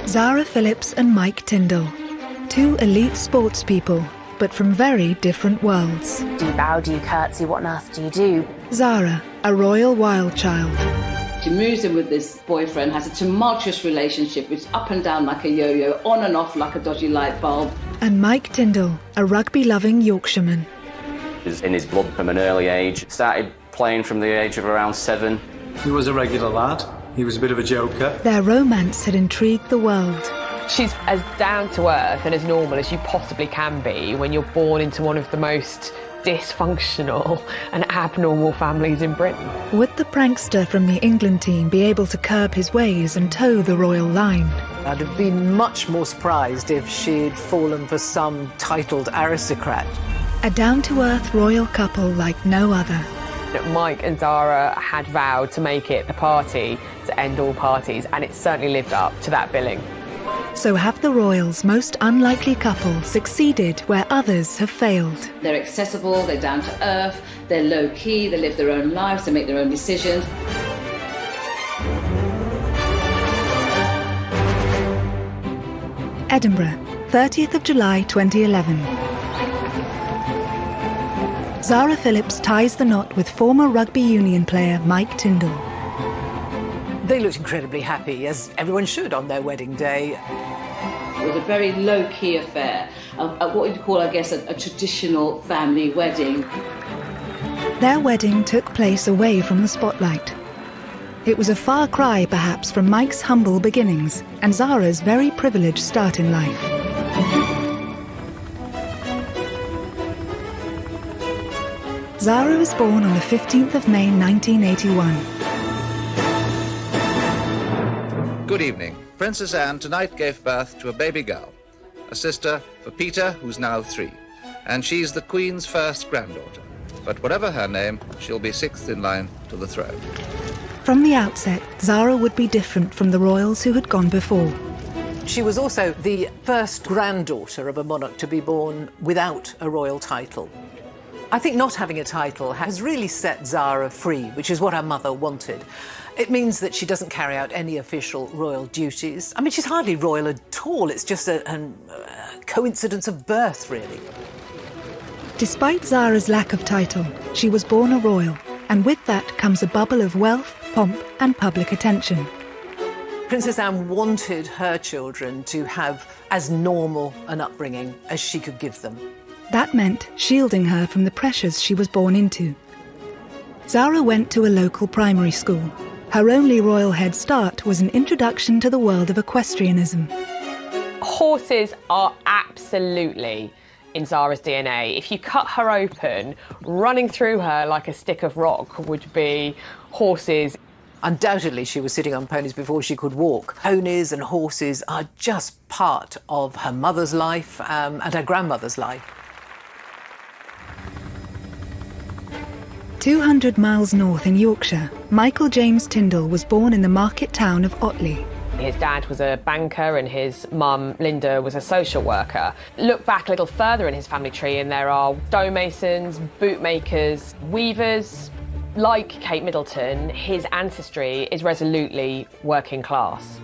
Zara Phillips and Mike Tindall, two elite sports people, but from very different worlds. Do you bow, do you curtsy, what on earth do you do? Zara, a royal wild child. She moves in with this boyfriend, has a tumultuous relationship, which is up and down like a yo-yo, on and off like a dodgy light bulb. And Mike Tindall, a rugby-loving Yorkshireman. He was in his blood from an early age. Started playing from the age of around 7. He was a regular lad. He was a bit of a joker. Their romance had intrigued the world. She's as down to earth and as normal as you possibly can be when you're born into one of the most dysfunctional and abnormal families in Britain. Would the prankster from the England team be able to curb his ways and toe the royal line? I'd have been much more surprised if she'd fallen for some titled aristocrat. A down-to-earth royal couple like no other. Mike and Zara had vowed to make it the party to end all parties, and it certainly lived up to that billing. So have the royals' most unlikely couple succeeded where others have failed? They're accessible, they're down to earth, they're low-key, they live their own lives, they make their own decisions. Edinburgh, 30th of July 2011. Zara Phillips ties the knot with former rugby union player Mike Tindall. They looked incredibly happy, as everyone should on their wedding day. It was a very low-key affair, what you'd call, I guess, a traditional family wedding. Their wedding took place away from the spotlight. It was a far cry, perhaps, from Mike's humble beginnings and Zara's very privileged start in life. Zara was born on the 15th of May 1981. Good evening. Princess Anne tonight gave birth to a baby girl, a sister for Peter, who's now 3, and she's the Queen's first granddaughter. But whatever her name, she'll be 6th in line to the throne. From the outset, Zara would be different from the royals who had gone before. She was also the first granddaughter of a monarch to be born without a royal title. I think not having a title has really set Zara free, which is what her mother wanted. It means that she doesn't carry out any official royal duties. I mean, she's hardly royal at all. It's just a coincidence of birth, really. Despite Zara's lack of title, she was born a royal, and with that comes a bubble of wealth, pomp and public attention. Princess Anne wanted her children to have as normal an upbringing as she could give them. That meant shielding her from the pressures she was born into. Zara went to a local primary school. Her only royal head start was an introduction to the world of equestrianism. Horses are absolutely in Zara's DNA. If you cut her open, running through her like a stick of rock would be horses. Undoubtedly, she was sitting on ponies before she could walk. Ponies and horses are just part of her mother's life and her grandmother's life. 200 miles north in Yorkshire, Michael James Tindall was born in the market town of Otley. His dad was a banker and his mum, Linda, was a social worker. Look back a little further in his family tree and there are stonemasons, bootmakers, weavers. Like Kate Middleton, his ancestry is resolutely working class.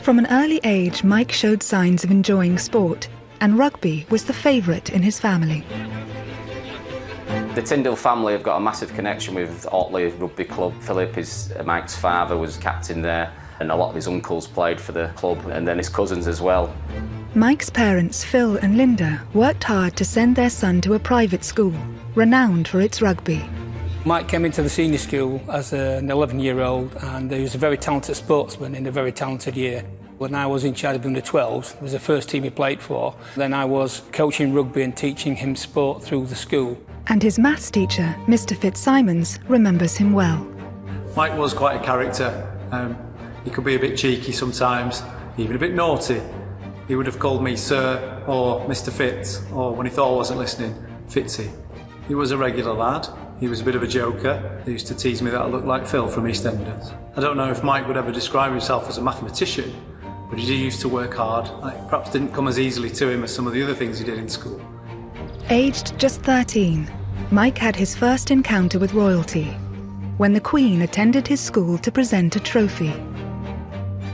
From an early age, Mike showed signs of enjoying sport, and rugby was the favourite in his family. The Tindall family have got a massive connection with Otley Rugby Club. Philip, Mike's father, was captain there, and a lot of his uncles played for the club, and then his cousins as well. Mike's parents, Phil and Linda, worked hard to send their son to a private school, renowned for its rugby. Mike came into the senior school as an 11-year-old, and he was a very talented sportsman in a very talented year. When I was in charge of under-12s, it was the first team he played for. Then I was coaching rugby and teaching him sport through the school. And his maths teacher, Mr. Fitzsimons, remembers him well. Mike was quite a character. He could be a bit cheeky sometimes, even a bit naughty. He would have called me Sir or Mr. Fitz, or when he thought I wasn't listening, Fitzy. He was a regular lad. He was a bit of a joker. They used to tease me that I looked like Phil from EastEnders. I don't know if Mike would ever describe himself as a mathematician, but he used to work hard. It perhaps didn't come as easily to him as some of the other things he did in school. Aged just 13, Mike had his first encounter with royalty when the Queen attended his school to present a trophy.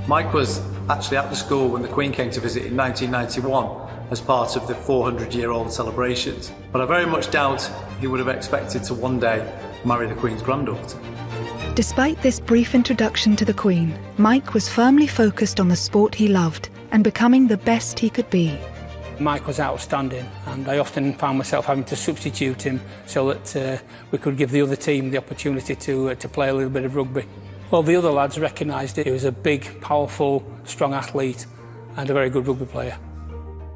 Mike was actually at the school when the Queen came to visit in 1991 as part of the 400-year-old celebrations, but I very much doubt he would have expected to one day marry the Queen's granddaughter. Despite this brief introduction to the Queen, Mike was firmly focused on the sport he loved and becoming the best he could be. Mike was outstanding, and I often found myself having to substitute him so that we could give the other team the opportunity to play a little bit of rugby. Well, the other lads recognised it. He was a big, powerful, strong athlete and a very good rugby player.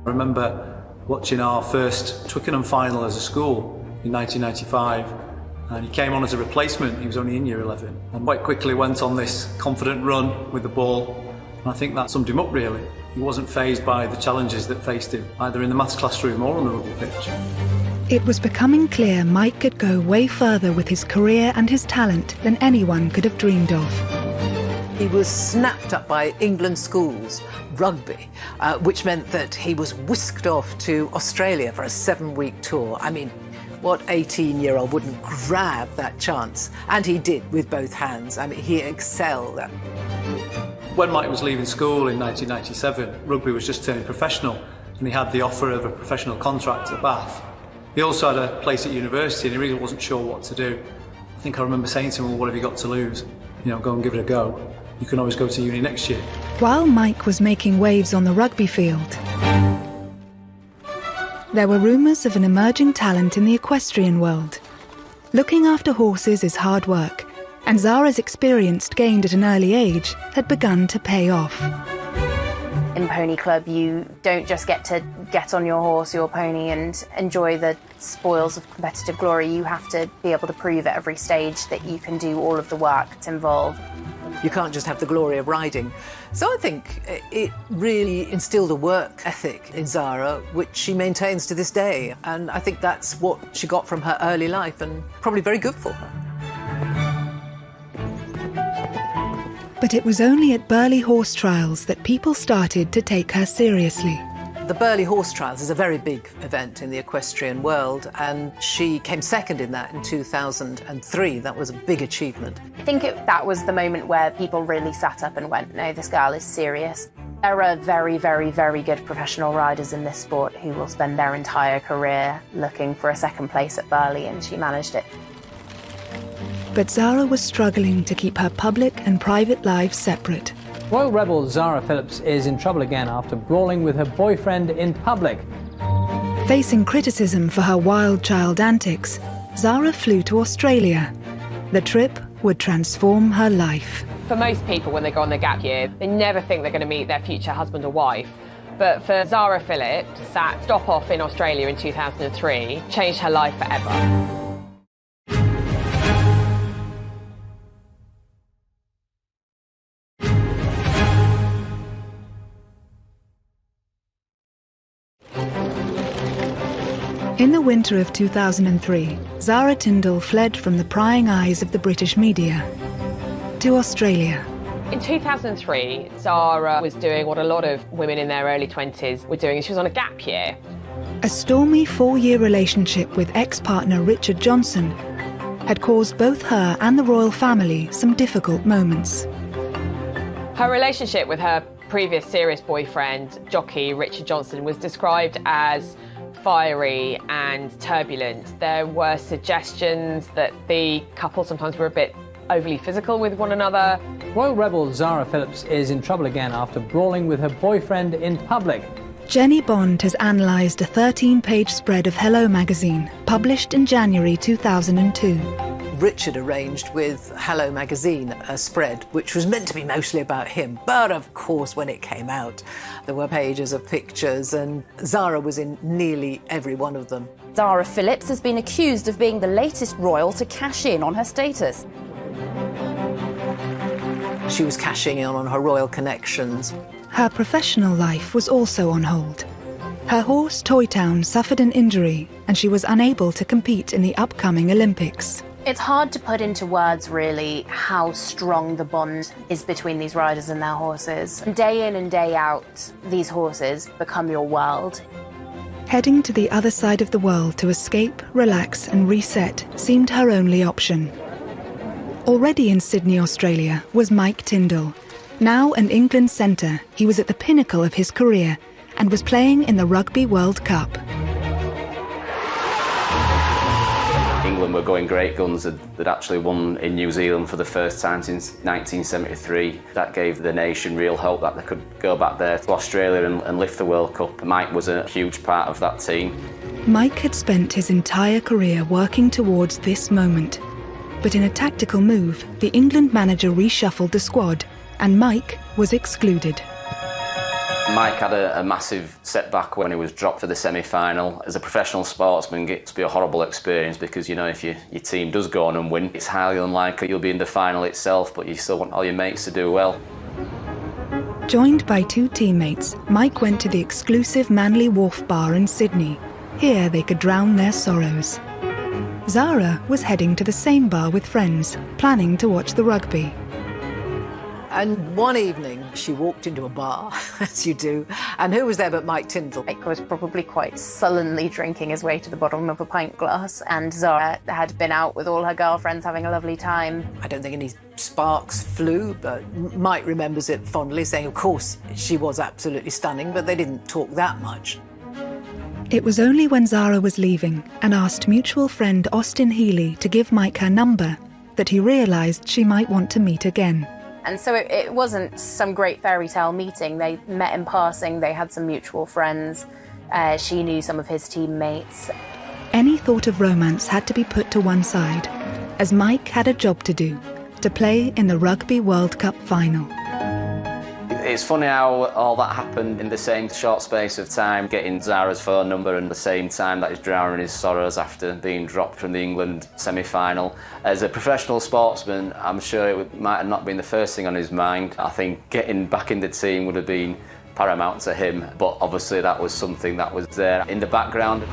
I remember watching our first Twickenham final as a school in 1995, and he came on as a replacement. He was only in year 11 and quite quickly went on this confident run with the ball, and I think that summed him up really. He wasn't fazed by the challenges that faced him, either in the maths classroom or on the rugby pitch. It was becoming clear Mike could go way further with his career and his talent than anyone could have dreamed of. He was snapped up by England schools, rugby, which meant that he was whisked off to Australia for a 7-week tour. I mean, what 18-year-old wouldn't grab that chance? And he did with both hands. I mean, he excelled. When Mike was leaving school in 1997, rugby was just turning professional, and he had the offer of a professional contract at Bath. He also had a place at university, and he really wasn't sure what to do. I think I remember saying to him, well, what have you got to lose? You know, go and give it a go. You can always go to uni next year. While Mike was making waves on the rugby field, there were rumours of an emerging talent in the equestrian world. Looking after horses is hard work, and Zara's experience gained at an early age had begun to pay off. In Pony Club, you don't just get to get on your horse, your pony, and enjoy the spoils of competitive glory. You have to be able to prove at every stage that you can do all of the work that's involved. You can't just have the glory of riding. So I think it really instilled a work ethic in Zara, which she maintains to this day. And I think that's what she got from her early life, and probably very good for her. But it was only at Burghley Horse Trials that people started to take her seriously. The Burghley Horse Trials is a very big event in the equestrian world, and she came second in that in 2003. That was a big achievement. I think that was the moment where people really sat up and went, no, this girl is serious. There are very, very, very good professional riders in this sport who will spend their entire career looking for a second place at Burghley, and she managed it. But Zara was struggling to keep her public and private lives separate. Royal rebel Zara Phillips is in trouble again after brawling with her boyfriend in public. Facing criticism for her wild child antics, Zara flew to Australia. The trip would transform her life. For most people, when they go on their gap year, they never think they're going to meet their future husband or wife. But for Zara Phillips, that stop off in Australia in 2003 changed her life forever. In the winter of 2003, Zara Tindall fled from the prying eyes of the British media to Australia. In 2003, Zara was doing what a lot of women in their early 20s were doing. She was on a gap year. A stormy 4-year relationship with ex-partner Richard Johnson had caused both her and the royal family some difficult moments. Her relationship with her previous serious boyfriend, jockey Richard Johnson, was described as fiery and turbulent. There were suggestions that the couple sometimes were a bit overly physical with one another. Royal rebel Zara Phillips is in trouble again after brawling with her boyfriend in public. Jenny Bond has analysed a 13-page spread of Hello magazine, published in January 2002. Richard arranged with Hello magazine a spread which was meant to be mostly about him, but of course when it came out there were pages of pictures, and Zara was in nearly every one of them. Zara Phillips has been accused of being the latest royal to cash in on her status. She was cashing in on her royal connections. Her professional life was also on hold. Her horse Toy Town suffered an injury and she was unable to compete in the upcoming Olympics. It's hard to put into words, really, how strong the bond is between these riders and their horses. Day in and day out, these horses become your world. Heading to the other side of the world to escape, relax and reset seemed her only option. Already in Sydney, Australia, was Mike Tindall, Now an England centre, he was at the pinnacle of his career and was playing in the Rugby World Cup. England were going great guns. They'd actually won in New Zealand for the first time since 1973. That gave the nation real hope that they could go back there to Australia and lift the World Cup. Mike was a huge part of that team. Mike had spent his entire career working towards this moment. But in a tactical move, the England manager reshuffled the squad and Mike was excluded. Mike had a massive setback when he was dropped for the semi-final. As a professional sportsman, it gets to be a horrible experience because, you know, if your team does go on and win, it's highly unlikely you'll be in the final itself, but you still want all your mates to do well. Joined by two teammates, Mike went to the exclusive Manly Wharf bar in Sydney. Here they could drown their sorrows. Zara was heading to the same bar with friends, planning to watch the rugby. And one evening, she walked into a bar, as you do, and who was there but Mike Tindall? Mike was probably quite sullenly drinking his way to the bottom of a pint glass, and Zara had been out with all her girlfriends having a lovely time. I don't think any sparks flew, but Mike remembers it fondly, saying, of course, she was absolutely stunning, but they didn't talk that much. It was only when Zara was leaving and asked mutual friend Austin Healy to give Mike her number that he realised she might want to meet again. And so it wasn't some great fairy tale meeting. They met in passing, they had some mutual friends. She knew some of his teammates. Any thought of romance had to be put to one side, as Mike had a job to do, to play in the Rugby World Cup final. It's funny how all that happened in the same short space of time, getting Zara's phone number and the same time that he's drowning his sorrows after being dropped from the England semi-final. As a professional sportsman, I'm sure it might have not been the first thing on his mind. I think getting back in the team would have been paramount to him, but obviously that was something that was there in the background.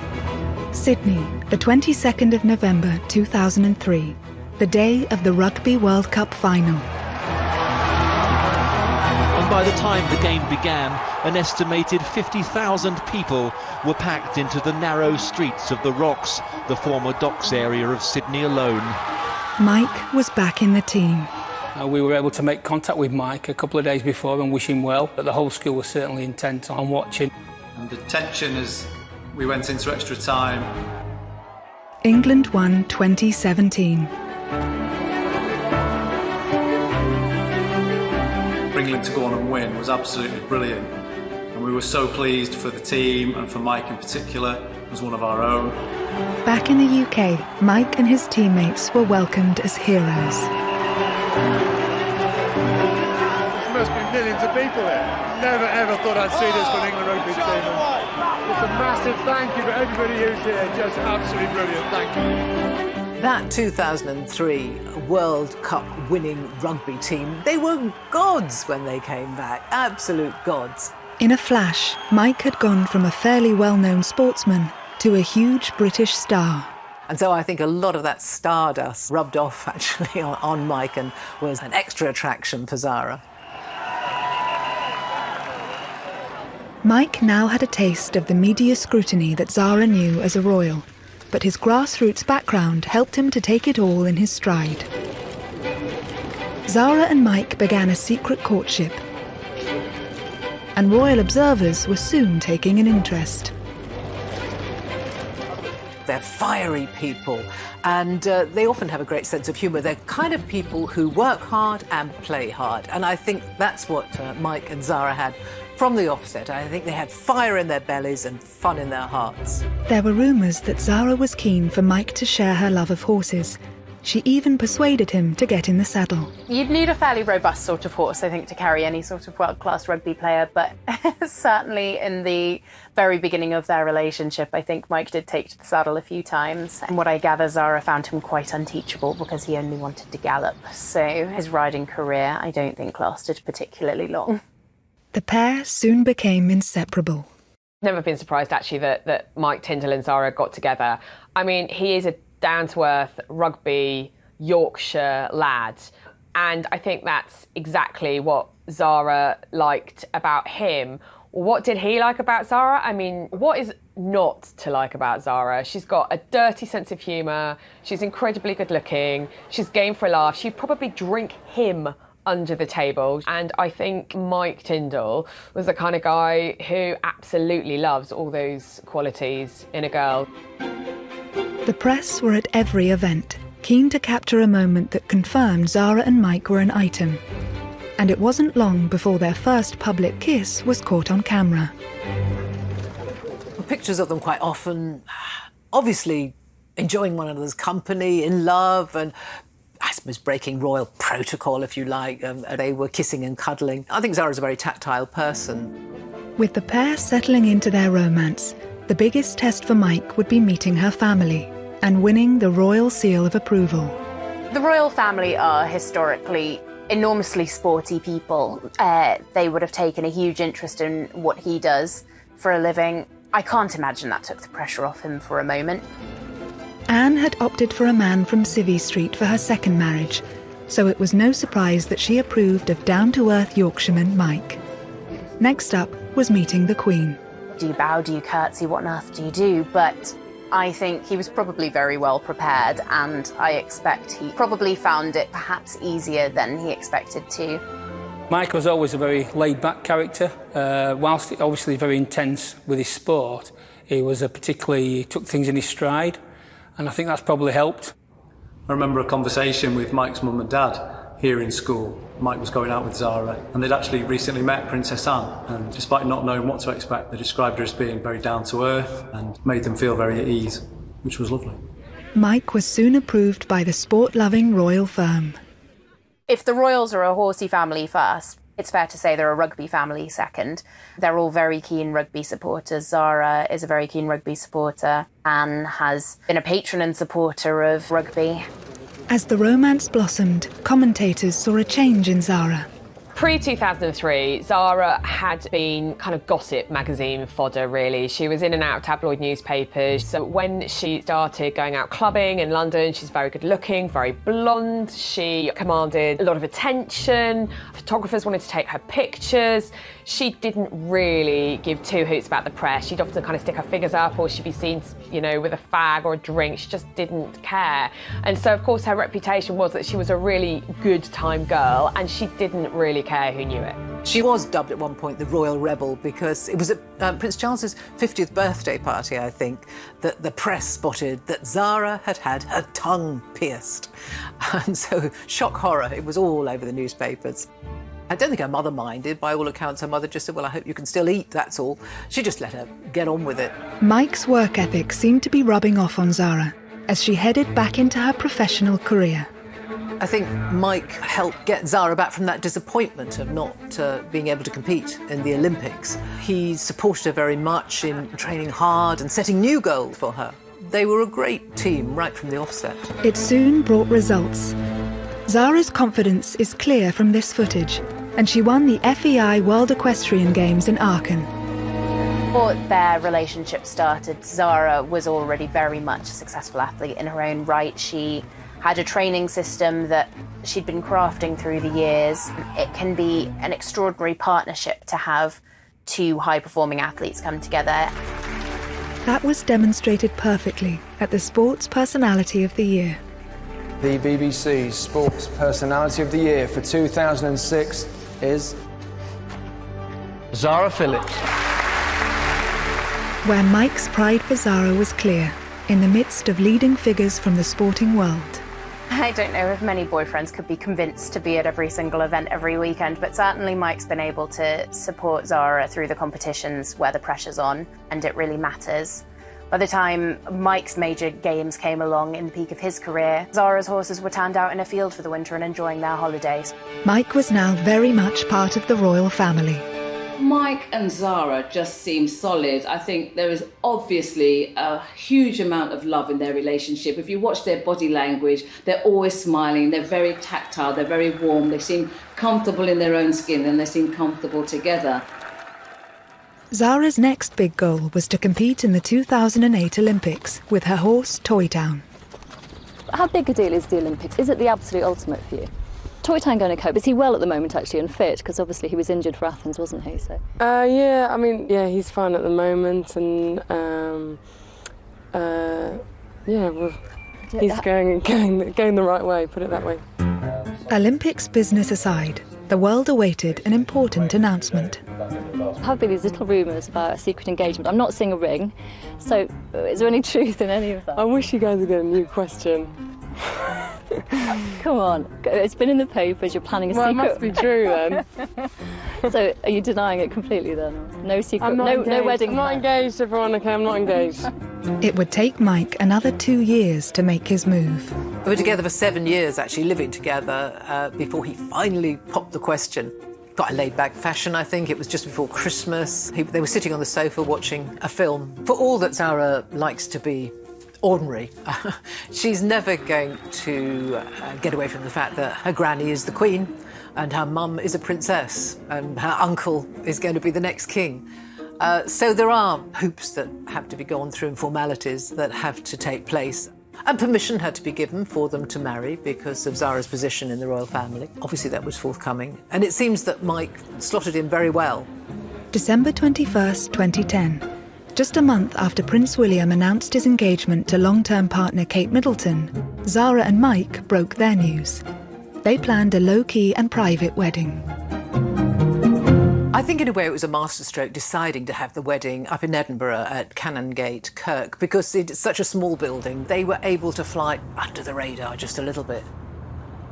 Sydney, the 22nd of November 2003, the day of the Rugby World Cup final. By the time the game began, an estimated 50,000 people were packed into the narrow streets of the Rocks, the former docks area of Sydney alone. Mike was back in the team. We were able to make contact with Mike a couple of days before and wish him well, but the whole school was certainly intent on watching. And the tension as we went into extra time. England won 2017. England to go on and win was absolutely brilliant, and we were so pleased for the team and for Mike in particular as one of our own. Back in the UK, Mike and his teammates were welcomed as heroes. There must be millions of people here. Never ever thought I'd see this for an England rugby team. Just a massive thank you for everybody who's here. Just absolutely brilliant. Thank you. That 2003 World Cup winning rugby team, they were gods when they came back, absolute gods. In a flash, Mike had gone from a fairly well-known sportsman to a huge British star. And so I think a lot of that stardust rubbed off actually on Mike and was an extra attraction for Zara. Mike now had a taste of the media scrutiny that Zara knew as a royal, but his grassroots background helped him to take it all in his stride. Zara and Mike began a secret courtship, and royal observers were soon taking an interest. They're fiery people, and they often have a great sense of humour. They're kind of people who work hard and play hard, and I think that's what Mike and Zara had from the offset. I think they had fire in their bellies and fun in their hearts. There were rumours that Zara was keen for Mike to share her love of horses. She even persuaded him to get in the saddle. You'd need a fairly robust sort of horse, I think, to carry any sort of world-class rugby player, but certainly in the very beginning of their relationship, I think Mike did take to the saddle a few times. And what I gather, Zara found him quite unteachable because he only wanted to gallop. So his riding career, I don't think, lasted particularly long. The pair soon became inseparable. Never been surprised, actually, that Mike Tindall and Zara got together. I mean, he is a down-to-earth rugby Yorkshire lad, and I think that's exactly what Zara liked about him. What did he like about Zara? I mean, what is not to like about Zara? She's got a dirty sense of humour, she's incredibly good looking, she's game for a laugh, she'd probably drink him under the table. And I think Mike Tindall was the kind of guy who absolutely loves all those qualities in a girl. The press were at every event, keen to capture a moment that confirmed Zara and Mike were an item. And it wasn't long before their first public kiss was caught on camera. Pictures of them quite often, obviously enjoying one another's company, in love, and I suppose breaking royal protocol, if you like. They were kissing and cuddling. I think Zara's a very tactile person. With the pair settling into their romance, the biggest test for Mike would be meeting her family and winning the royal seal of approval. The royal family are historically enormously sporty people. They would have taken a huge interest in what he does for a living. I can't imagine that took the pressure off him for a moment. Anne had opted for a man from Civvy Street for her second marriage, so it was no surprise that she approved of down-to-earth Yorkshireman Mike. Next up was meeting the Queen. Do you bow, do you curtsy, what on earth do you do? But I think he was probably very well prepared, and I expect he probably found it perhaps easier than he expected to. Mike was always a very laid-back character. Whilst obviously very intense with his sport, he took things in his stride, and I think that's probably helped. I remember a conversation with Mike's mum and dad here in school. Mike was going out with Zara, and they'd actually recently met Princess Anne, and despite not knowing what to expect, they described her as being very down-to-earth and made them feel very at ease, which was lovely. Mike was soon approved by the sport-loving royal firm. If the royals are a horsey family first, it's fair to say they're a rugby family second. They're all very keen rugby supporters. Zara is a very keen rugby supporter. Anne has been a patron and supporter of rugby. As the romance blossomed, commentators saw a change in Zara. Pre-2003, Zara had been kind of gossip magazine fodder, really. She was in and out of tabloid newspapers. So when she started going out clubbing in London, she's very good looking, very blonde. She commanded a lot of attention. Photographers wanted to take her pictures. She didn't really give two hoots about the press. She'd often kind of stick her figures up, or she'd be seen, you know, with a fag or a drink. She just didn't care. And so, of course, her reputation was that she was a really good time girl, and she didn't really care who knew it. She was dubbed at one point the Royal Rebel because it was at Prince Charles's 50th birthday party, I think, that the press spotted that Zara had had her tongue pierced. And so, shock horror, it was all over the newspapers. I don't think her mother minded. By all accounts, her mother just said, well, I hope you can still eat, that's all. She just let her get on with it. Mike's work ethic seemed to be rubbing off on Zara as she headed back into her professional career. I think Mike helped get Zara back from that disappointment of not being able to compete in the Olympics. He supported her very much in training hard and setting new goals for her. They were a great team right from the offset. It soon brought results. Zara's confidence is clear from this footage, and she won the FEI World Equestrian Games in Aachen. Before their relationship started, Zara was already very much a successful athlete in her own right. She had a training system that she'd been crafting through the years. It can be an extraordinary partnership to have two high-performing athletes come together. That was demonstrated perfectly at the Sports Personality of the Year. The BBC's Sports Personality of the Year for 2006 is Zara Phillips. Where Mike's pride for Zara was clear, in the midst of leading figures from the sporting world. I don't know if many boyfriends could be convinced to be at every single event every weekend, but certainly Mike's been able to support Zara through the competitions where the pressure's on, and it really matters. By the time Mike's major games came along in the peak of his career, Zara's horses were turned out in a field for the winter and enjoying their holidays. Mike was now very much part of the royal family. Mike and Zara just seem solid. I think there is obviously a huge amount of love in their relationship. If you watch their body language, they're always smiling, they're very tactile, they're very warm, they seem comfortable in their own skin and they seem comfortable together. Zara's next big goal was to compete in the 2008 Olympics with her horse Toy Town. How big a deal is the Olympics? Is it the absolute ultimate for you? Toy Town going to cope? Is he well at the moment, actually, and fit? Because obviously he was injured for Athens, wasn't he? So. Yeah, I mean, yeah, he's fine at the moment, and yeah, well, he's going the right way. Put it that way. Olympics business aside, the world awaited an important announcement. There have been these little rumours about a secret engagement. I'm not seeing a ring, so is there any truth in any of that? I wish you guys would get a new question. Come on, it's been in the papers, you're planning a secret. Well, it must be true then. So are you denying it completely then? No secret, I'm not no wedding I'm not engaged, everyone, okay, I'm not engaged. It would take Mike another 2 years to make his move. We were together for 7 years, actually, living together, before he finally popped the question. Quite a laid-back fashion, I think. It was just before Christmas. They were sitting on the sofa watching a film. For all that Zara likes to be ordinary, she's never going to get away from the fact that her granny is the queen and her mum is a princess and her uncle is going to be the next king. So there are hoops that have to be gone through and formalities that have to take place. And permission had to be given for them to marry because of Zara's position in the royal family. Obviously that was forthcoming. And it seems that Mike slotted in very well. December 21st, 2010. Just a month after Prince William announced his engagement to long-term partner Kate Middleton, Zara and Mike broke their news. They planned a low-key and private wedding. I think in a way it was a masterstroke deciding to have the wedding up in Edinburgh at Canongate Kirk because it's such a small building. They were able to fly under the radar just a little bit.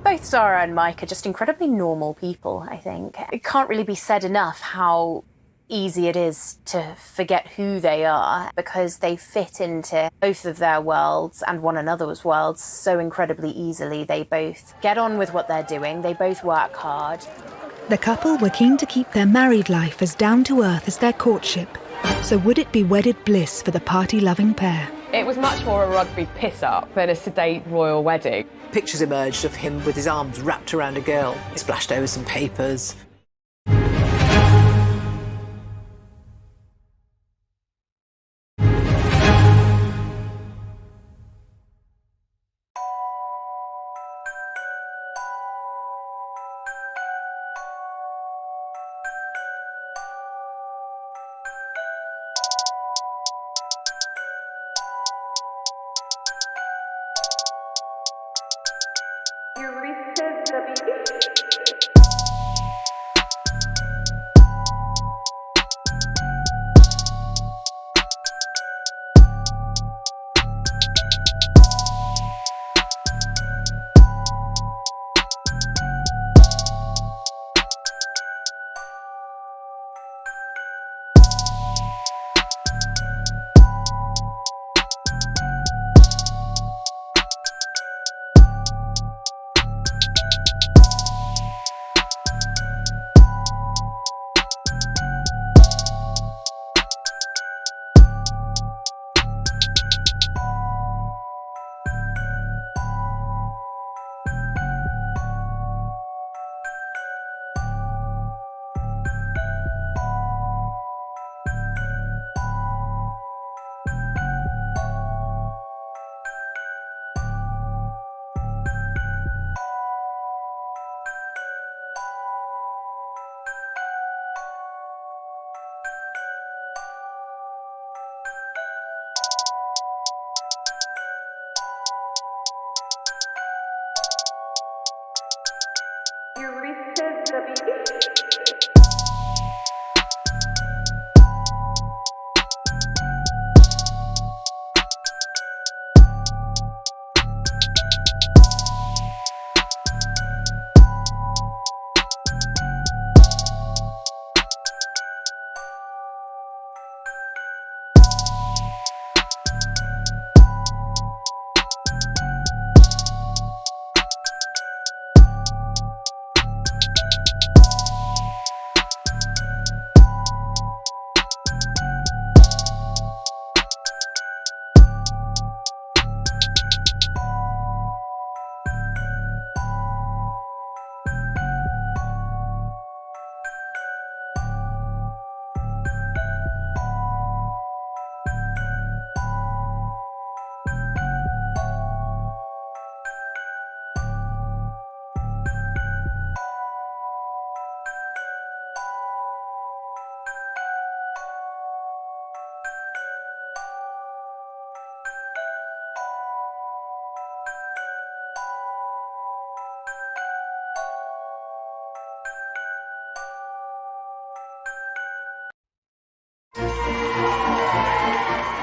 Both Zara and Mike are just incredibly normal people, I think. It can't really be said enough how easy it is to forget who they are because they fit into both of their worlds and one another's worlds so incredibly easily. They both get on with what they're doing, they both work hard. The couple were keen to keep their married life as down-to-earth as their courtship. So would it be wedded bliss for the party-loving pair? It was much more a rugby piss-up than a sedate royal wedding. Pictures emerged of him with his arms wrapped around a girl. He splashed over some papers.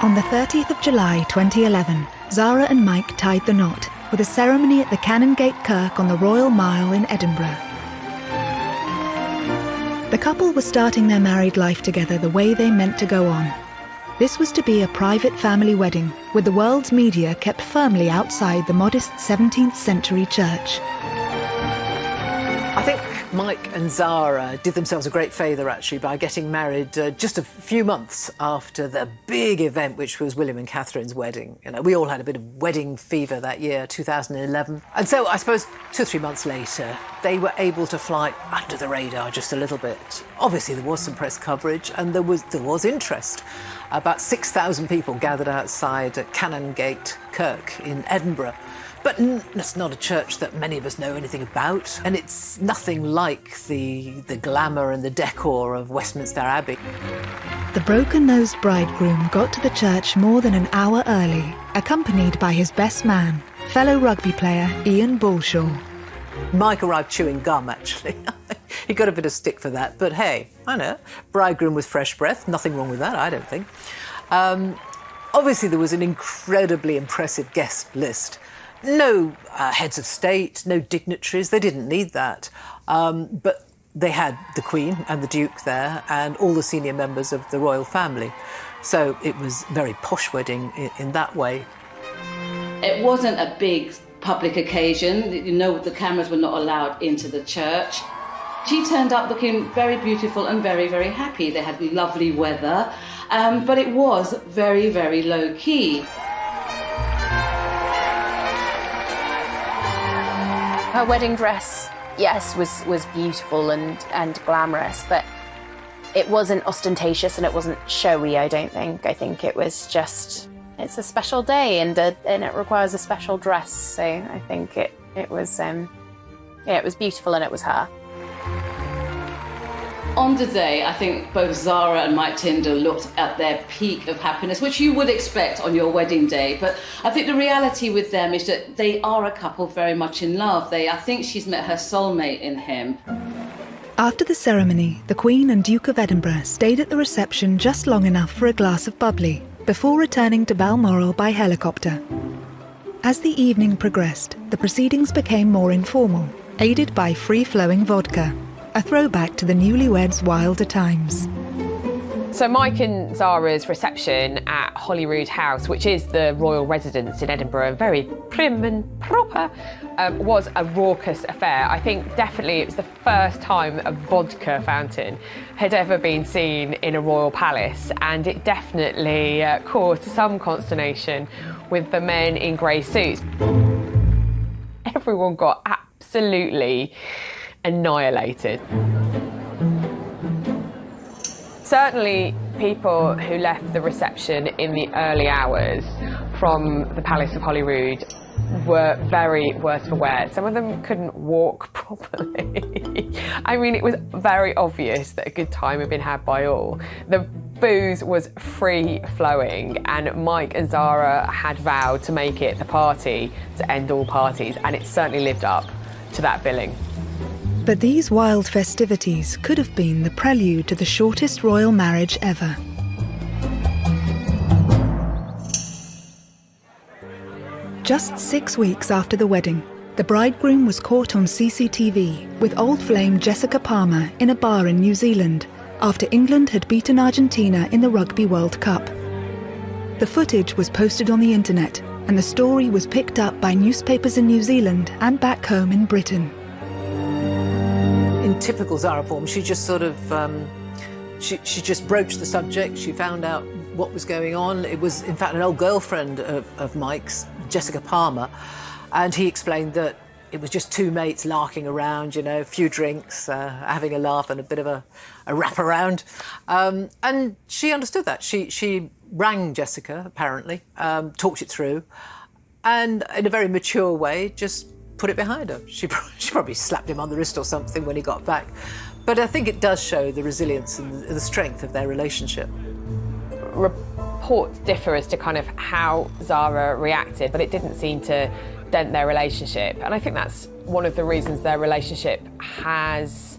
On the 30th of July 2011, Zara and Mike tied the knot with a ceremony at the Canongate Kirk on the Royal Mile in Edinburgh. The couple were starting their married life together the way they meant to go on. This was to be a private family wedding, with the world's media kept firmly outside the modest 17th century church. I think Mike and Zara did themselves a great favour, actually, by getting married just a few months after the big event, which was William and Catherine's wedding. You know, we all had a bit of wedding fever that year, 2011. And so I suppose 2 or 3 months later, they were able to fly under the radar just a little bit. Obviously, there was some press coverage and there was interest. About 6,000 people gathered outside Canongate Kirk in Edinburgh. But it's not a church that many of us know anything about, and it's nothing like the glamour and the decor of Westminster Abbey. The broken-nosed bridegroom got to the church more than an hour early, accompanied by his best man, fellow rugby player Ian Bullshaw. Mike arrived chewing gum, actually. He got a bit of stick for that, but hey, I know, bridegroom with fresh breath, nothing wrong with that, I don't think. Obviously, there was an incredibly impressive guest list. No heads of state, no dignitaries, they didn't need that. But they had the Queen and the Duke there and all the senior members of the royal family. So it was a very posh wedding in that way. It wasn't a big public occasion. You know, the cameras were not allowed into the church. She turned up looking very beautiful and very, very happy. They had lovely weather, but it was very, very low-key. Her wedding dress, yes, was beautiful and glamorous, but it wasn't ostentatious and it wasn't showy, I don't think. I think it was just, it's a special day and it requires a special dress. So I think it was beautiful and it was her. On the day, I think both Zara and Mike Tindall looked at their peak of happiness, which you would expect on your wedding day. But I think the reality with them is that they are a couple very much in love. I think she's met her soulmate in him. After the ceremony, the Queen and Duke of Edinburgh stayed at the reception just long enough for a glass of bubbly, before returning to Balmoral by helicopter. As the evening progressed, the proceedings became more informal, aided by free-flowing vodka. A throwback to the newlyweds' wilder times. So Mike and Zara's reception at Holyrood House, which is the royal residence in Edinburgh, very prim and proper, was a raucous affair. I think definitely it was the first time a vodka fountain had ever been seen in a royal palace, and it definitely caused some consternation with the men in grey suits. Everyone got absolutely annihilated. Certainly people who left the reception in the early hours from the Palace of Holyrood were very worse for wear. Some of them couldn't walk properly. I mean, it was very obvious that a good time had been had by all. The booze was free-flowing and Mike and Zara had vowed to make it the party to end all parties, and it certainly lived up to that billing. But these wild festivities could have been the prelude to the shortest royal marriage ever. Just 6 weeks after the wedding, the bridegroom was caught on CCTV with old flame Jessica Palmer in a bar in New Zealand after England had beaten Argentina in the Rugby World Cup. The footage was posted on the internet and the story was picked up by newspapers in New Zealand and back home in Britain. In typical Zara form, she just sort of, she just broached the subject. She found out what was going on. It was, in fact, an old girlfriend of Mike's, Jessica Palmer, and he explained that it was just two mates larking around, you know, a few drinks, having a laugh and a bit of a wrap around. And she understood that. She rang Jessica, apparently, talked it through, and in a very mature way, just put it behind her. She probably slapped him on the wrist or something when he got back. But I think it does show the resilience and the strength of their relationship. Reports differ as to kind of how Zara reacted, but it didn't seem to dent their relationship. And I think that's one of the reasons their relationship has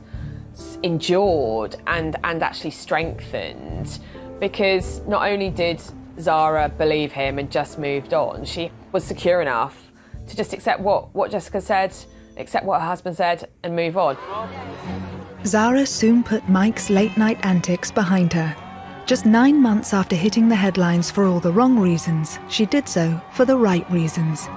endured and actually strengthened, because not only did Zara believe him and just moved on. She was secure enough to just accept what Jessica said, accept what her husband said and move on. Zara soon put Mike's late-night antics behind her. Just 9 months after hitting the headlines for all the wrong reasons, she did so for the right reasons.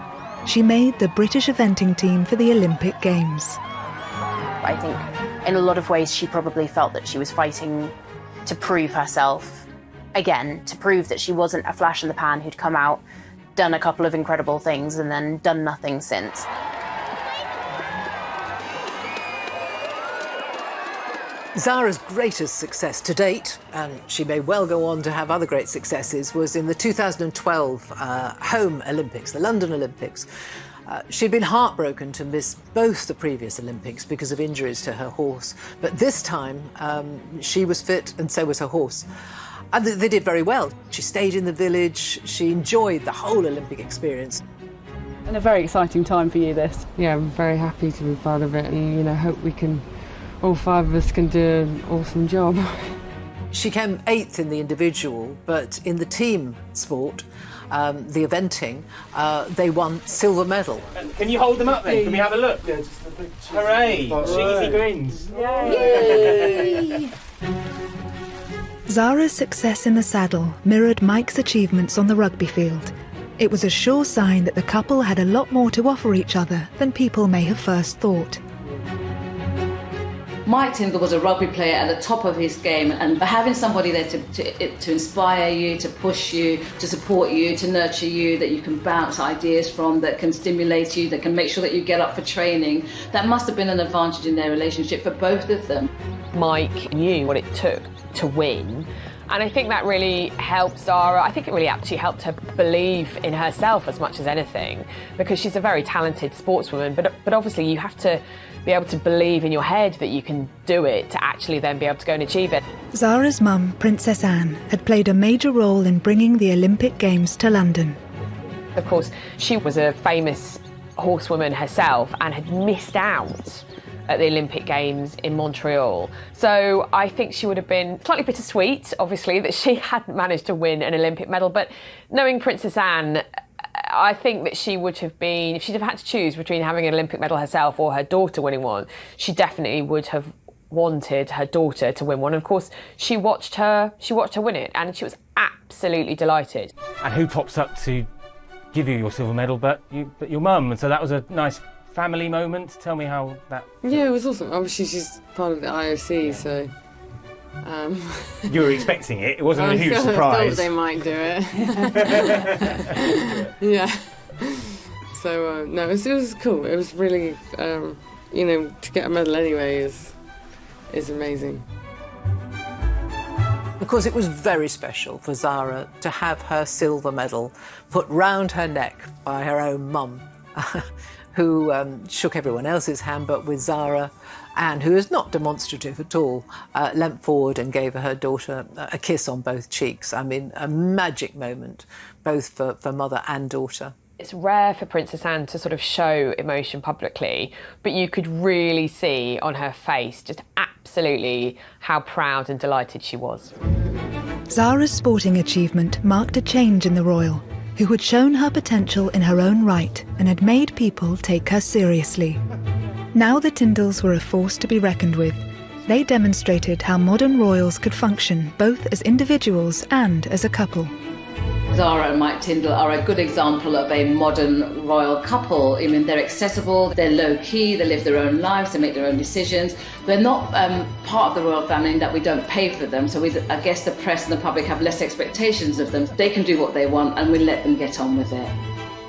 She made the British eventing team for the Olympic Games. I think in a lot of ways she probably felt that she was fighting to prove herself again, to prove that she wasn't a flash in the pan who'd come out, done a couple of incredible things and then done nothing since. Zara's greatest success to date, and she may well go on to have other great successes, was in the 2012 home Olympics, the London Olympics. She'd been heartbroken to miss both the previous Olympics because of injuries to her horse, but this time she was fit and so was her horse. And they did very well. She stayed in the village, she enjoyed the whole Olympic experience. And a very exciting time for you, this. Yeah, I'm very happy to be part of it and, you know, hope we can, all 5 of us can do an awesome job. She came 8th in the individual, but in the team sport, the eventing, they won silver medal. Can you hold them up then? Can we have a look? Yeah, just a big hooray! Cheesy grins! Yay! Zara's success in the saddle mirrored Mike's achievements on the rugby field. It was a sure sign that the couple had a lot more to offer each other than people may have first thought. Mike Tindall was a rugby player at the top of his game, and having somebody there to inspire you, to push you, to support you, to nurture you, that you can bounce ideas from, that can stimulate you, that can make sure that you get up for training, that must have been an advantage in their relationship for both of them. Mike knew what it took to win, and I think that really helped Zara. I think it really actually helped her believe in herself as much as anything, because she's a very talented sportswoman, but obviously you have to be able to believe in your head that you can do it to actually then be able to go and achieve it. Zara's mum, Princess Anne, had played a major role in bringing the Olympic Games to London. Of course, she was a famous horsewoman herself and had missed out at the Olympic Games in Montreal. So I think she would have been slightly bittersweet, obviously, that she hadn't managed to win an Olympic medal. But knowing Princess Anne, I think that she would have been, if she'd have had to choose between having an Olympic medal herself or her daughter winning one, she definitely would have wanted her daughter to win one. And of course, she watched her win it, and she was absolutely delighted. And who pops up to give you your silver medal but your mum? And so that was a nice family moment. Tell me how that... Yeah, it was awesome. Obviously, she's part of the IOC, so... You were expecting it. It wasn't a huge surprise. I thought they might do it. Yeah. So, no, it was cool. It was really, you know, to get a medal anyway is amazing. Of course, it was very special for Zara to have her silver medal put round her neck by her own mum, who shook everyone else's hand, but with Zara, Anne, who is not demonstrative at all, leant forward and gave her daughter a kiss on both cheeks. I mean, a magic moment, both for mother and daughter. It's rare for Princess Anne to sort of show emotion publicly, but you could really see on her face just absolutely how proud and delighted she was. Zara's sporting achievement marked a change in the royal, who had shown her potential in her own right and had made people take her seriously. Now the Tindalls were a force to be reckoned with. They demonstrated how modern royals could function both as individuals and as a couple. Zara and Mike Tindall are a good example of a modern royal couple. I mean, they're accessible, they're low-key, they live their own lives, they make their own decisions. They're not part of the royal family in that we don't pay for them, so I guess the press and the public have less expectations of them. They can do what they want and we let them get on with it.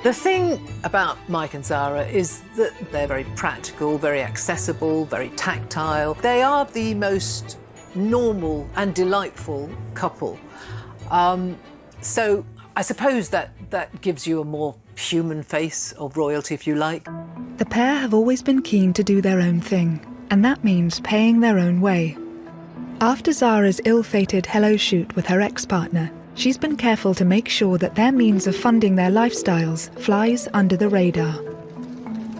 The thing about Mike and Zara is that they're very practical, very accessible, very tactile. They are the most normal and delightful couple. So I suppose that gives you a more human face of royalty, if you like. The pair have always been keen to do their own thing, and that means paying their own way. After Zara's ill-fated hello shoot with her ex-partner, she's been careful to make sure that their means of funding their lifestyles flies under the radar.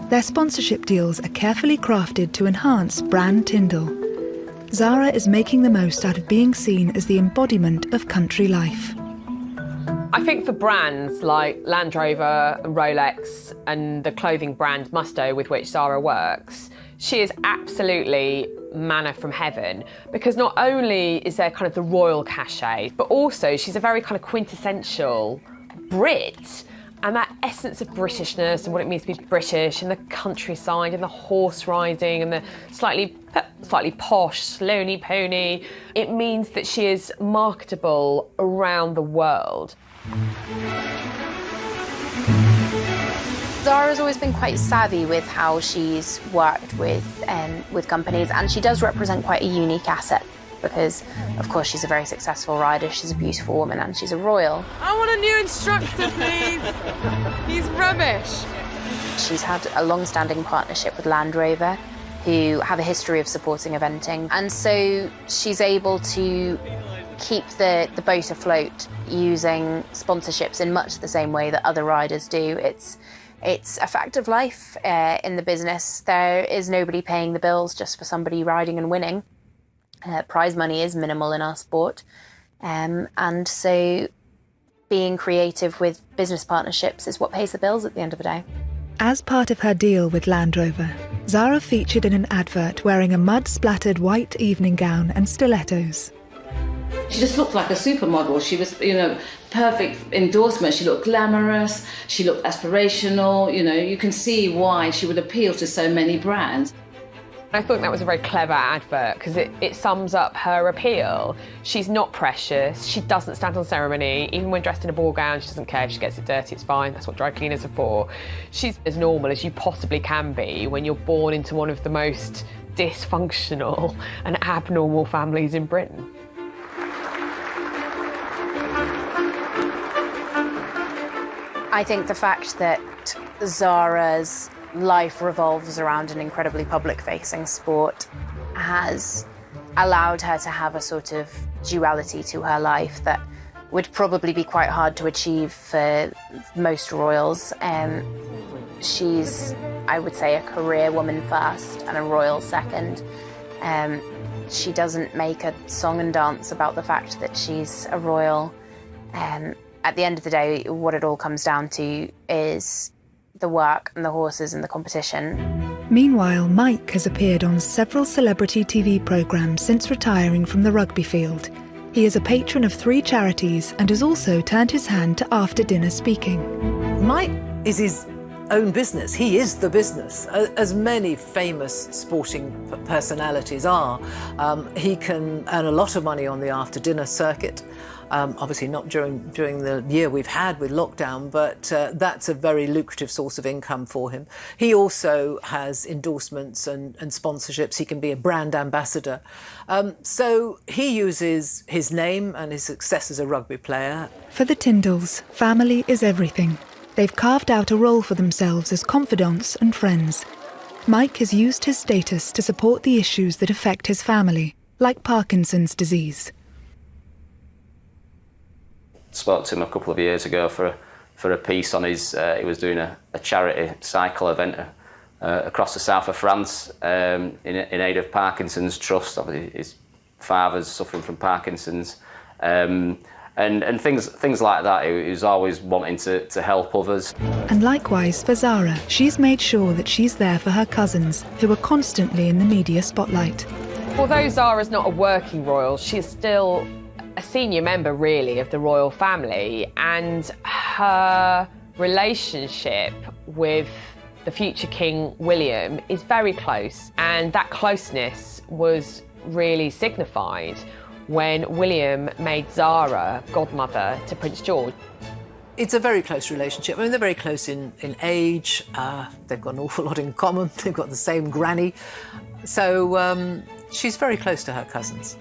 Their sponsorship deals are carefully crafted to enhance brand Tindall. Zara is making the most out of being seen as the embodiment of country life. I think for brands like Land Rover and Rolex and the clothing brand Musto with which Zara works, she is absolutely manna from heaven, because not only is there kind of the royal cachet, but also she's a very kind of quintessential Brit. And that essence of Britishness and what it means to be British, and the countryside and the horse riding and the slightly posh, slowly pony, it means that she is marketable around the world. Zara's always been quite savvy with how she's worked with companies, and she does represent quite a unique asset because, of course, she's a very successful rider, she's a beautiful woman, and she's a royal. I want a new instructor, please. He's rubbish. She's had a long-standing partnership with Land Rover, who have a history of supporting eventing, and so she's able to keep the boat afloat using sponsorships in much the same way that other riders do. It's a fact of life in the business. There is nobody paying the bills just for somebody riding and winning. Prize money is minimal in our sport, and so being creative with business partnerships is what pays the bills at the end of the day. As part of her deal with Land Rover, Zara featured in an advert wearing a mud-splattered white evening gown and stilettos. She just looked like a supermodel. She was, perfect endorsement. She looked glamorous, she looked aspirational, you can see why she would appeal to so many brands. I thought that was a very clever advert because it sums up her appeal. She's not precious, she doesn't stand on ceremony, even when dressed in a ball gown, she doesn't care if she gets it dirty, it's fine, that's what dry cleaners are for. She's as normal as you possibly can be when you're born into one of the most dysfunctional and abnormal families in Britain. I think the fact that Zara's life revolves around an incredibly public-facing sport has allowed her to have a sort of duality to her life that would probably be quite hard to achieve for most royals. She's, I would say, a career woman first and a royal second. She doesn't make a song and dance about the fact that she's a royal. At the end of the day, what it all comes down to is the work and the horses and the competition. Meanwhile, Mike has appeared on several celebrity TV programmes since retiring from the rugby field. He is a patron of 3 charities and has also turned his hand to after-dinner speaking. Mike is his own business. He is the business, as many famous sporting personalities are. He can earn a lot of money on the after-dinner circuit. Obviously not during the year we've had with lockdown, but that's a very lucrative source of income for him. He also has endorsements and sponsorships. He can be a brand ambassador. So he uses his name and his success as a rugby player. For the Tindalls, family is everything. They've carved out a role for themselves as confidants and friends. Mike has used his status to support the issues that affect his family, like Parkinson's disease. Spoke to him a couple of years ago for a piece on his. He was doing a charity cycle event across the south of France in aid of Parkinson's Trust. Obviously, his father's suffering from Parkinson's, and things like that. He was always wanting to help others. And likewise for Zara, she's made sure that she's there for her cousins, who are constantly in the media spotlight. Although Zara's not a working royal, she's still a senior member, really, of the royal family, and her relationship with the future King William is very close, and that closeness was really signified when William made Zara godmother to Prince George. It's a very close relationship. I mean, they're very close in age. They've got an awful lot in common. They've got the same granny. So she's very close to her cousins.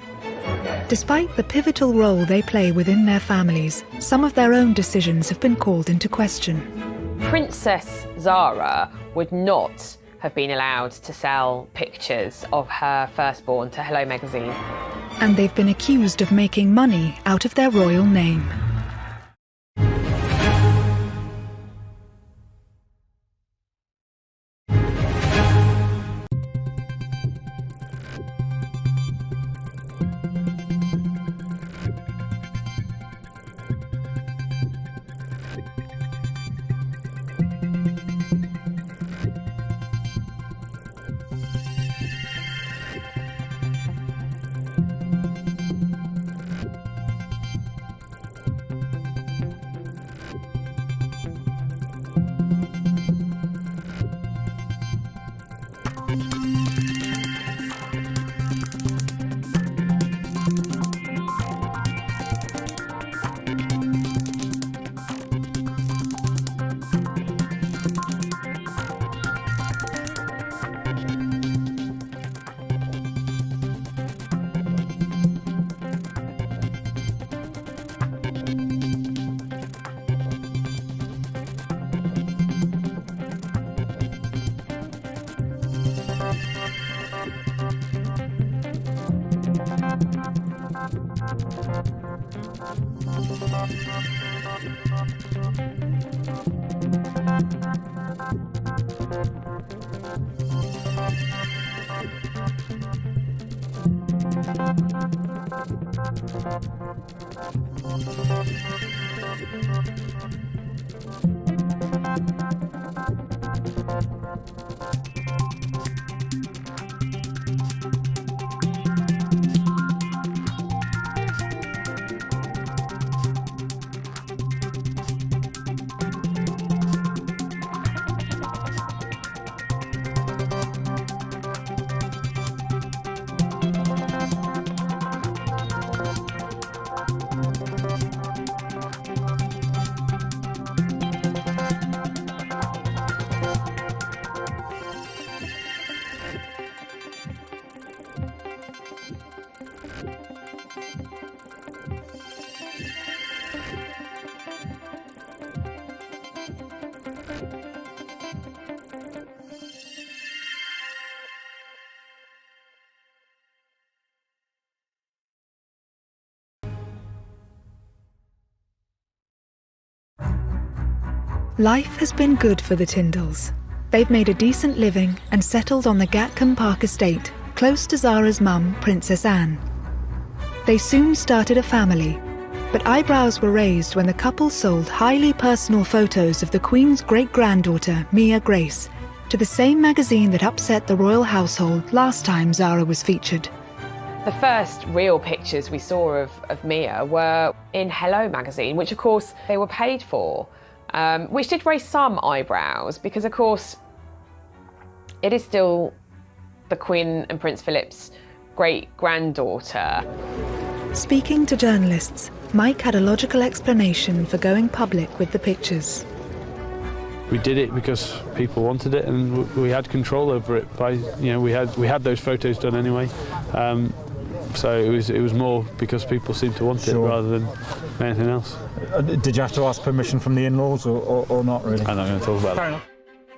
Despite the pivotal role they play within their families, some of their own decisions have been called into question. Princess Zara would not have been allowed to sell pictures of her firstborn to Hello magazine. And they've been accused of making money out of their royal name. Life has been good for the Tindalls. They've made a decent living and settled on the Gatcombe Park estate, close to Zara's mum, Princess Anne. They soon started a family, but eyebrows were raised when the couple sold highly personal photos of the Queen's great-granddaughter, Mia Grace, to the same magazine that upset the royal household last time Zara was featured. The first real pictures we saw of Mia were in Hello magazine, which of course they were paid for. Which did raise some eyebrows because, of course, it is still the Queen and Prince Philip's great-granddaughter. Speaking to journalists, Mike had a logical explanation for going public with the pictures. We did it because people wanted it, and we had control over it. We had those photos done anyway. So it was more because people seemed to want it rather than anything else. Did you have to ask permission from the in-laws or not really? I'm not going to talk about that.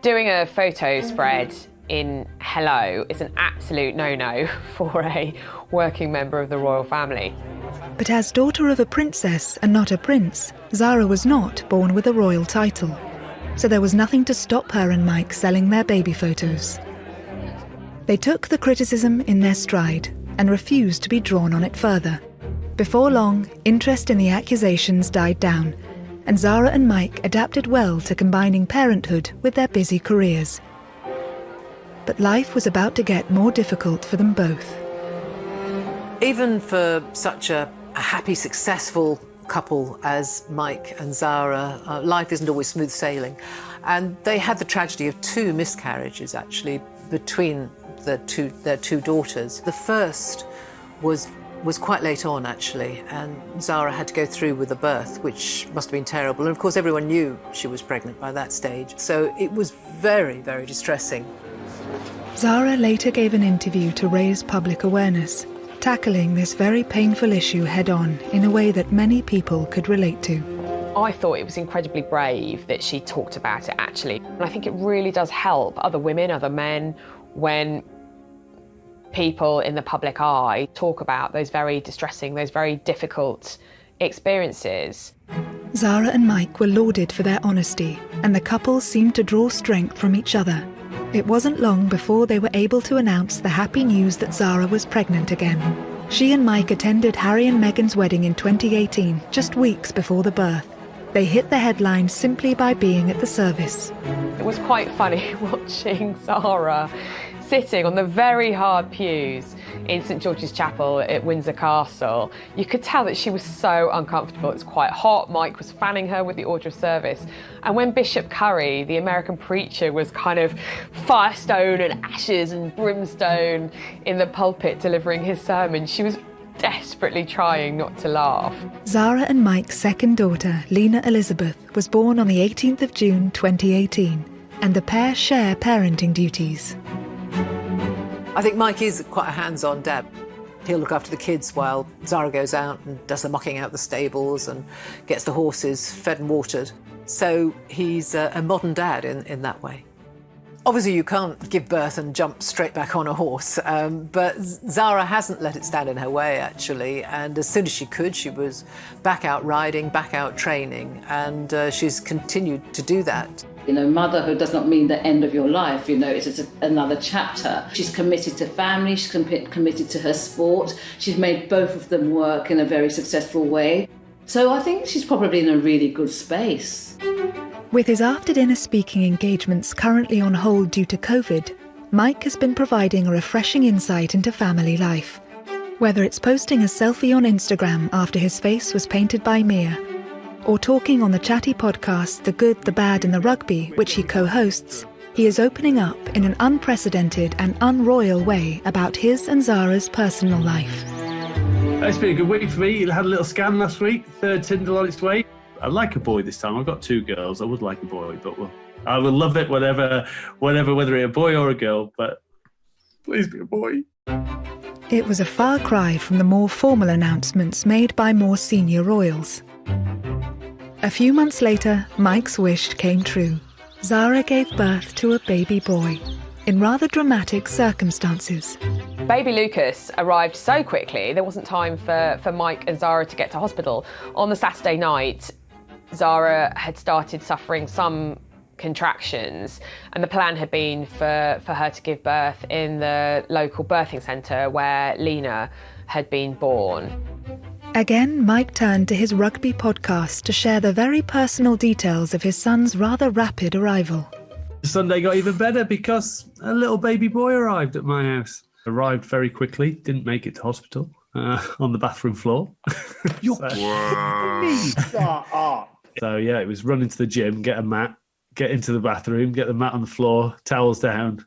Doing a photo spread in Hello is an absolute no-no for a working member of the royal family. But as daughter of a princess and not a prince, Zara was not born with a royal title. So there was nothing to stop her and Mike selling their baby photos. They took the criticism in their stride and refused to be drawn on it further. Before long, interest in the accusations died down, and Zara and Mike adapted well to combining parenthood with their busy careers. But life was about to get more difficult for them both. Even for such a happy, successful couple as Mike and Zara, life isn't always smooth sailing. And they had the tragedy of 2 miscarriages, actually, between their two daughters. The first was quite late on, actually, and Zara had to go through with the birth, which must have been terrible. And of course, everyone knew she was pregnant by that stage. So it was very, very distressing. Zara later gave an interview to raise public awareness, tackling this very painful issue head-on in a way that many people could relate to. I thought it was incredibly brave that she talked about it, actually. And I think it really does help other women, other men, when people in the public eye talk about those very distressing, those very difficult experiences. Zara and Mike were lauded for their honesty, and the couple seemed to draw strength from each other. It wasn't long before they were able to announce the happy news that Zara was pregnant again. She and Mike attended Harry and Meghan's wedding in 2018, just weeks before the birth. They hit the headlines simply by being at the service. It was quite funny watching Zara sitting on the very hard pews in St George's Chapel at Windsor Castle. You could tell that she was so uncomfortable. It was quite hot. Mike was fanning her with the order of service. And when Bishop Curry, the American preacher, was kind of firestone and ashes and brimstone in the pulpit delivering his sermon, she was desperately trying not to laugh. Zara and Mike's second daughter, Lena Elizabeth, was born on the 18th of June 2018, and the pair share parenting duties. I think Mike is quite a hands-on dad. He'll look after the kids while Zara goes out and does the mucking out the stables and gets the horses fed and watered. So he's a modern dad in that way. Obviously, you can't give birth and jump straight back on a horse, but Zara hasn't let it stand in her way, actually, and as soon as she could, she was back out riding, back out training, and she's continued to do that. You know, motherhood does not mean the end of your life, you know, it's just another chapter. She's committed to family, she's committed to her sport, she's made both of them work in a very successful way. So I think she's probably in a really good space. With his after-dinner speaking engagements currently on hold due to COVID, Mike has been providing a refreshing insight into family life. Whether it's posting a selfie on Instagram after his face was painted by Mia, or talking on the chatty podcast The Good, the Bad and the Rugby, which he co-hosts, he is opening up in an unprecedented and unroyal way about his and Zara's personal life. It's been a good week for me. I had a little scan last week, third Tindall on its way. I'd like a boy this time. I've got 2 girls. I would like a boy, but I would love it whether it's a boy or a girl, but please be a boy. It was a far cry from the more formal announcements made by more senior royals. A few months later, Mike's wish came true. Zara gave birth to a baby boy in rather dramatic circumstances. Baby Lucas arrived so quickly, there wasn't time for Mike and Zara to get to hospital. On the Saturday night, Zara had started suffering some contractions, and the plan had been for her to give birth in the local birthing centre where Lena had been born. Again, Mike turned to his rugby podcast to share the very personal details of his son's rather rapid arrival. Sunday got even better because a little baby boy arrived at my house. Arrived very quickly, didn't make it to hospital, on the bathroom floor. You're kidding me! So yeah, it was run into the gym, get a mat, get into the bathroom, get the mat on the floor, towels down,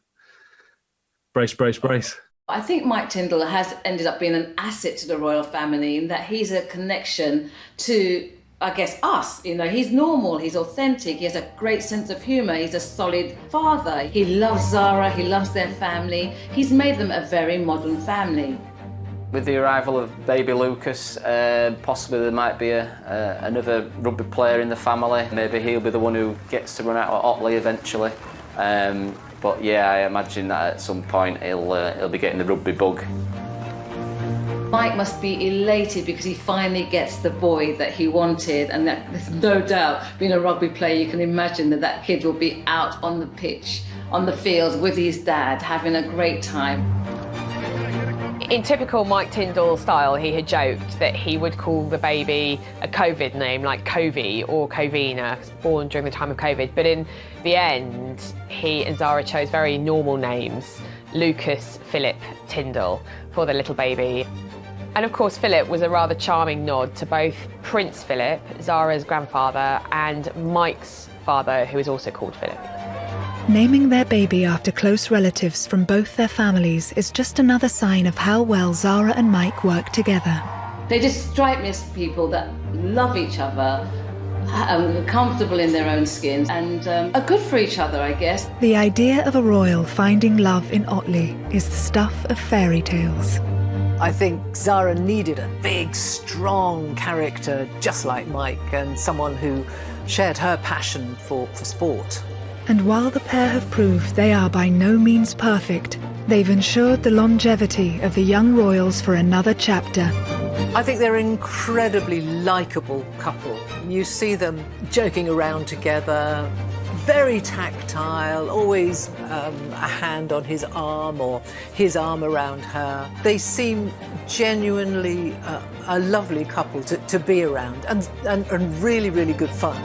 brace, brace, brace. I think Mike Tindall has ended up being an asset to the royal family in that he's a connection to, I guess, us. You know, he's normal, he's authentic, he has a great sense of humour, he's a solid father. He loves Zara, he loves their family. He's made them a very modern family. With the arrival of baby Lucas, possibly there might be another rugby player in the family. Maybe he'll be the one who gets to run out of Otley eventually. But yeah, I imagine that at some point he'll be getting the rugby bug. Mike must be elated because he finally gets the boy that he wanted, and that, there's no doubt, being a rugby player, you can imagine that kid will be out on the pitch, on the field with his dad, having a great time. In typical Mike Tindall style, he had joked that he would call the baby a COVID name like Covey or Covina, born during the time of COVID. But in the end, he and Zara chose very normal names, Lucas Philip Tindall, for the little baby. And of course, Philip was a rather charming nod to both Prince Philip, Zara's grandfather, and Mike's father, who is also called Philip. Naming their baby after close relatives from both their families is just another sign of how well Zara and Mike work together. They just strike me as people that love each other, are comfortable in their own skins, and are good for each other, I guess. The idea of a royal finding love in Otley is the stuff of fairy tales. I think Zara needed a big, strong character just like Mike, and someone who shared her passion for sport. And while the pair have proved they are by no means perfect, they've ensured the longevity of the young royals for another chapter. I think they're an incredibly likeable couple. You see them joking around together, very tactile, always a hand on his arm or his arm around her. They seem genuinely a lovely couple to be around, and really, really good fun.